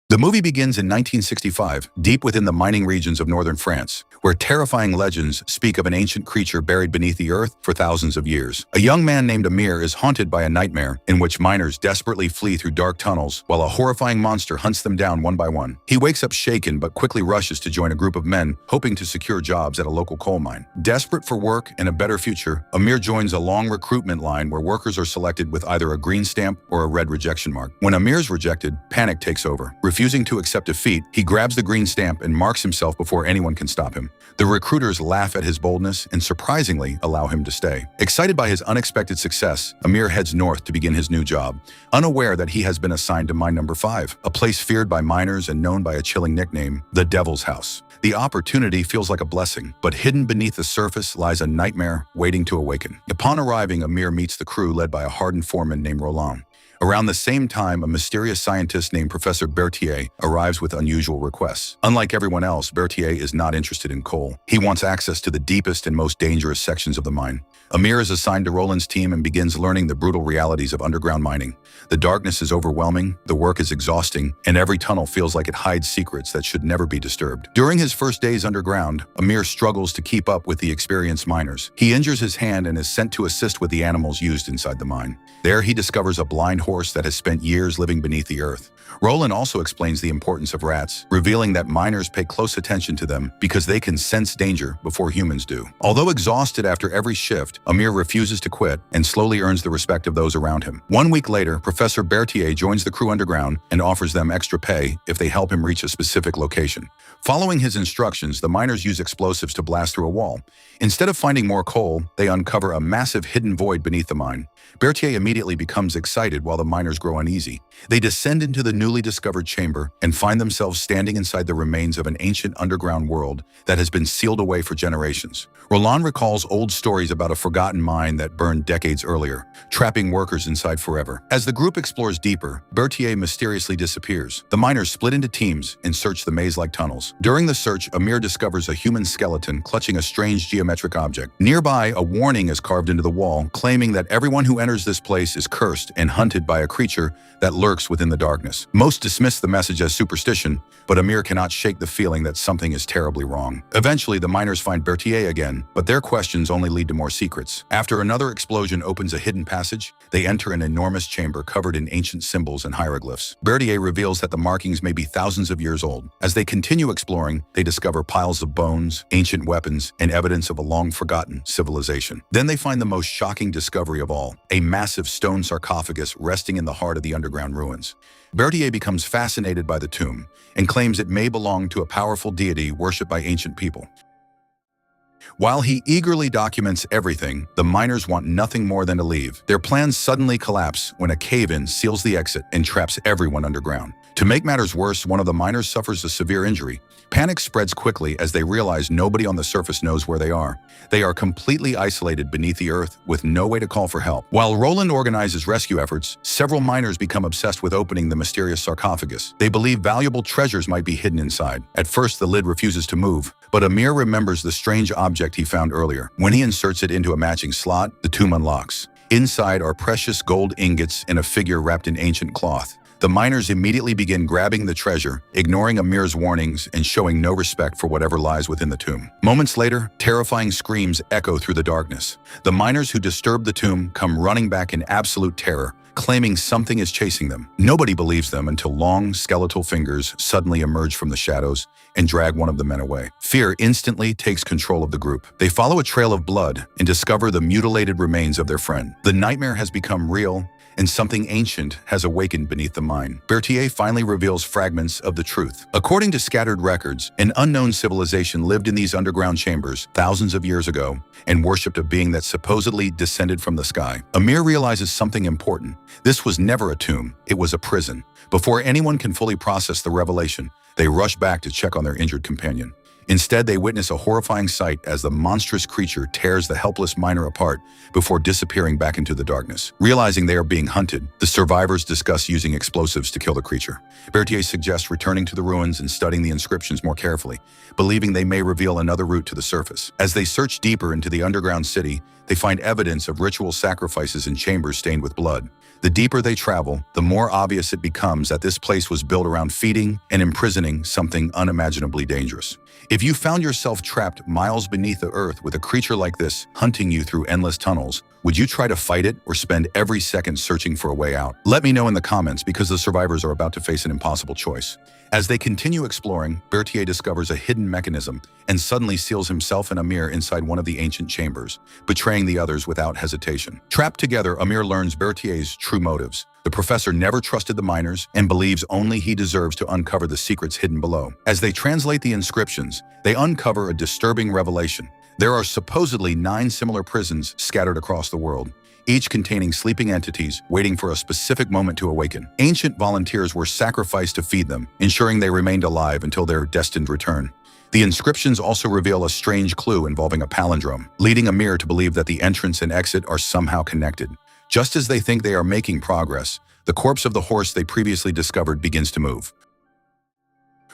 The movie begins in 1965, deep within the mining regions of northern France, where terrifying legends speak of an ancient creature buried beneath the earth for thousands of years. A young man named Amir is haunted by a nightmare in which miners desperately flee through dark tunnels while a horrifying monster hunts them down one by one. He wakes up shaken but quickly rushes to join a group of men hoping to secure jobs at a local coal mine. Desperate for work and a better future, Amir joins a long recruitment line where workers are selected with either a green stamp or a red rejection mark. When Amir's rejected, panic takes over. Refusing to accept defeat, he grabs the green stamp and marks himself before anyone can stop him. The recruiters laugh at his boldness and surprisingly allow him to stay. Excited by his unexpected success, Amir heads north to begin his new job, unaware that he has been assigned to mine number 5, a place feared by miners and known by a chilling nickname, the Devil's House. The opportunity feels like a blessing, but hidden beneath the surface lies a nightmare waiting to awaken. Upon arriving, Amir meets the crew led by a hardened foreman named Roland. Around the same time, a mysterious scientist named Professor Berthier arrives with unusual requests. Unlike everyone else, Berthier is not interested in coal. He wants access to the deepest and most dangerous sections of the mine. Amir is assigned to Roland's team and begins learning the brutal realities of underground mining. The darkness is overwhelming, the work is exhausting, and every tunnel feels like it hides secrets that should never be disturbed. During his first days underground, Amir struggles to keep up with the experienced miners. He injures his hand and is sent to assist with the animals used inside the mine. There he discovers a blind horse that has spent years living beneath the earth. Roland also explains the importance of rats, revealing that miners pay close attention to them because they can sense danger before humans do. Although exhausted after every shift, Amir refuses to quit and slowly earns the respect of those around him. 1 week later, Professor Berthier joins the crew underground and offers them extra pay if they help him reach a specific location. Following his instructions, the miners use explosives to blast through a wall. Instead of finding more coal, they uncover a massive hidden void beneath the mine. Berthier immediately becomes excited while the miners grow uneasy. They descend into the newly discovered chamber and find themselves standing inside the remains of an ancient underground world that has been sealed away for generations. Roland recalls old stories about a forgotten mine that burned decades earlier, trapping workers inside forever. As the group explores deeper, Berthier mysteriously disappears. The miners split into teams and search the maze-like tunnels. During the search, Amir discovers a human skeleton clutching a strange geometric object. Nearby, a warning is carved into the wall, claiming that everyone who enters this place is cursed and hunted by a creature that lurks within the darkness. Most dismiss the message as superstition, but Amir cannot shake the feeling that something is terribly wrong. Eventually, the miners find Berthier again, but their questions only lead to more secrets. After another explosion opens a hidden passage, they enter an enormous chamber covered in ancient symbols and hieroglyphs. Berthier reveals that the markings may be thousands of years old. As they continue exploring, they discover piles of bones, ancient weapons, and evidence of a long-forgotten civilization. Then they find the most shocking discovery of all, a massive stone sarcophagus resting in the heart of the underground ruins. Berthier becomes fascinated by the tomb and claims it may belong to a powerful deity worshipped by ancient people. While he eagerly documents everything, the miners want nothing more than to leave. Their plans suddenly collapse when a cave-in seals the exit and traps everyone underground. To make matters worse, one of the miners suffers a severe injury. Panic spreads quickly as they realize nobody on the surface knows where they are. They are completely isolated beneath the earth with no way to call for help. While Roland organizes rescue efforts, several miners become obsessed with opening the mysterious sarcophagus. They believe valuable treasures might be hidden inside. At first, the lid refuses to move, but Amir remembers the strange object he found earlier. When he inserts it into a matching slot, the tomb unlocks. Inside are precious gold ingots and a figure wrapped in ancient cloth. The miners immediately begin grabbing the treasure, ignoring Amir's warnings and showing no respect for whatever lies within the tomb. Moments later, terrifying screams echo through the darkness. The miners who disturb the tomb come running back in absolute terror, claiming something is chasing them. Nobody believes them until long, skeletal fingers suddenly emerge from the shadows and drag one of the men away. Fear instantly takes control of the group. They follow a trail of blood and discover the mutilated remains of their friend. The nightmare has become real, and something ancient has awakened beneath the mine. Berthier finally reveals fragments of the truth. According to scattered records, an unknown civilization lived in these underground chambers thousands of years ago and worshipped a being that supposedly descended from the sky. Amir realizes something important. This was never a tomb, it was a prison. Before anyone can fully process the revelation, they rush back to check on their injured companion. Instead, they witness a horrifying sight as the monstrous creature tears the helpless miner apart before disappearing back into the darkness. Realizing they are being hunted, the survivors discuss using explosives to kill the creature. Berthier suggests returning to the ruins and studying the inscriptions more carefully, believing they may reveal another route to the surface. As they search deeper into the underground city, they find evidence of ritual sacrifices in chambers stained with blood. The deeper they travel, the more obvious it becomes that this place was built around feeding and imprisoning something unimaginably dangerous. If you found yourself trapped miles beneath the earth with a creature like this hunting you through endless tunnels, would you try to fight it or spend every second searching for a way out? Let me know in the comments, because the survivors are about to face an impossible choice. As they continue exploring, Berthier discovers a hidden mechanism and suddenly seals himself and Amir inside one of the ancient chambers, betraying the others without hesitation. Trapped together, Amir learns Berthier's true motives. The professor never trusted the miners and believes only he deserves to uncover the secrets hidden below. As they translate the inscriptions, they uncover a disturbing revelation. There are supposedly 9 similar prisons scattered across the world, each containing sleeping entities waiting for a specific moment to awaken. Ancient volunteers were sacrificed to feed them, ensuring they remained alive until their destined return. The inscriptions also reveal a strange clue involving a palindrome, leading Amir to believe that the entrance and exit are somehow connected. Just as they think they are making progress, the corpse of the horse they previously discovered begins to move.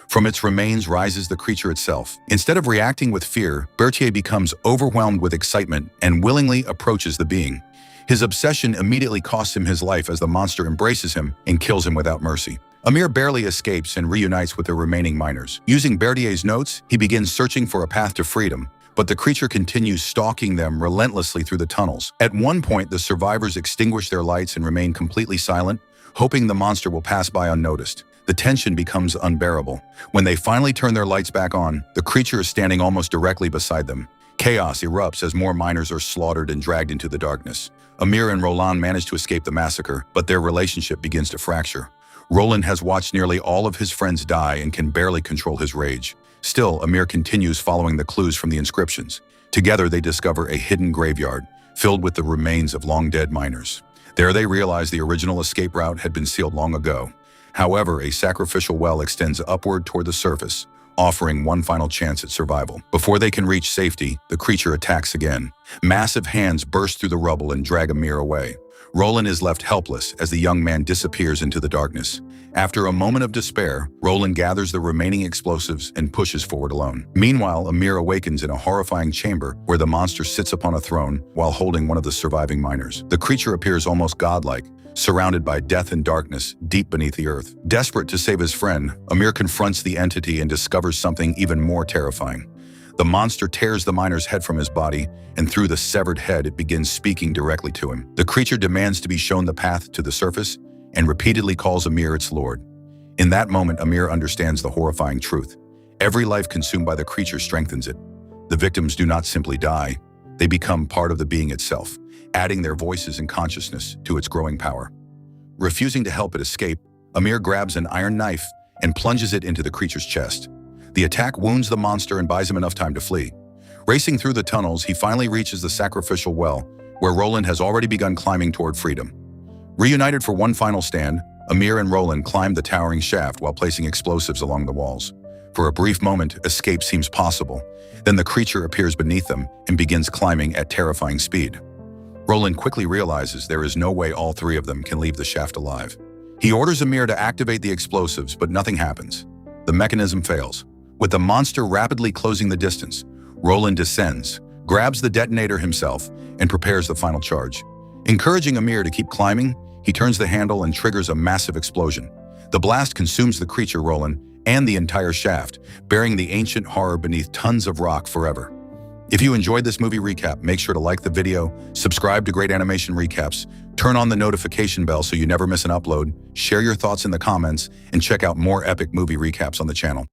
From its remains rises the creature itself. Instead of reacting with fear, Berthier becomes overwhelmed with excitement and willingly approaches the being. His obsession immediately costs him his life as the monster embraces him and kills him without mercy. Amir barely escapes and reunites with the remaining miners. Using Berthier's notes, he begins searching for a path to freedom, but the creature continues stalking them relentlessly through the tunnels. At one point, the survivors extinguish their lights and remain completely silent, hoping the monster will pass by unnoticed. The tension becomes unbearable. When they finally turn their lights back on, the creature is standing almost directly beside them. Chaos erupts as more miners are slaughtered and dragged into the darkness. Amir and Roland manage to escape the massacre, but their relationship begins to fracture. Roland has watched nearly all of his friends die and can barely control his rage. Still, Amir continues following the clues from the inscriptions. Together, they discover a hidden graveyard filled with the remains of long-dead miners. There they realize the original escape route had been sealed long ago. However, a sacrificial well extends upward toward the surface, offering one final chance at survival. Before they can reach safety, the creature attacks again. Massive hands burst through the rubble and drag Amir away. Roland is left helpless as the young man disappears into the darkness. After a moment of despair, Roland gathers the remaining explosives and pushes forward alone. Meanwhile, Amir awakens in a horrifying chamber where the monster sits upon a throne while holding one of the surviving miners. The creature appears almost godlike, surrounded by death and darkness deep beneath the earth. Desperate to save his friend, Amir confronts the entity and discovers something even more terrifying. The monster tears the miner's head from his body, and through the severed head it begins speaking directly to him. The creature demands to be shown the path to the surface and repeatedly calls Amir its lord. In that moment, Amir understands the horrifying truth. Every life consumed by the creature strengthens it. The victims do not simply die, they become part of the being itself, adding their voices and consciousness to its growing power. Refusing to help it escape, Amir grabs an iron knife and plunges it into the creature's chest. The attack wounds the monster and buys him enough time to flee. Racing through the tunnels, he finally reaches the sacrificial well, where Roland has already begun climbing toward freedom. Reunited for one final stand, Amir and Roland climb the towering shaft while placing explosives along the walls. For a brief moment, escape seems possible. Then the creature appears beneath them and begins climbing at terrifying speed. Roland quickly realizes there is no way all 3 of them can leave the shaft alive. He orders Amir to activate the explosives, but nothing happens. The mechanism fails. With the monster rapidly closing the distance, Roland descends, grabs the detonator himself, and prepares the final charge. Encouraging Amir to keep climbing, he turns the handle and triggers a massive explosion. The blast consumes the creature, Roland, and the entire shaft, burying the ancient horror beneath tons of rock forever. If you enjoyed this movie recap, make sure to like the video, subscribe to Great Animation Recaps, turn on the notification bell so you never miss an upload, share your thoughts in the comments, and check out more epic movie recaps on the channel.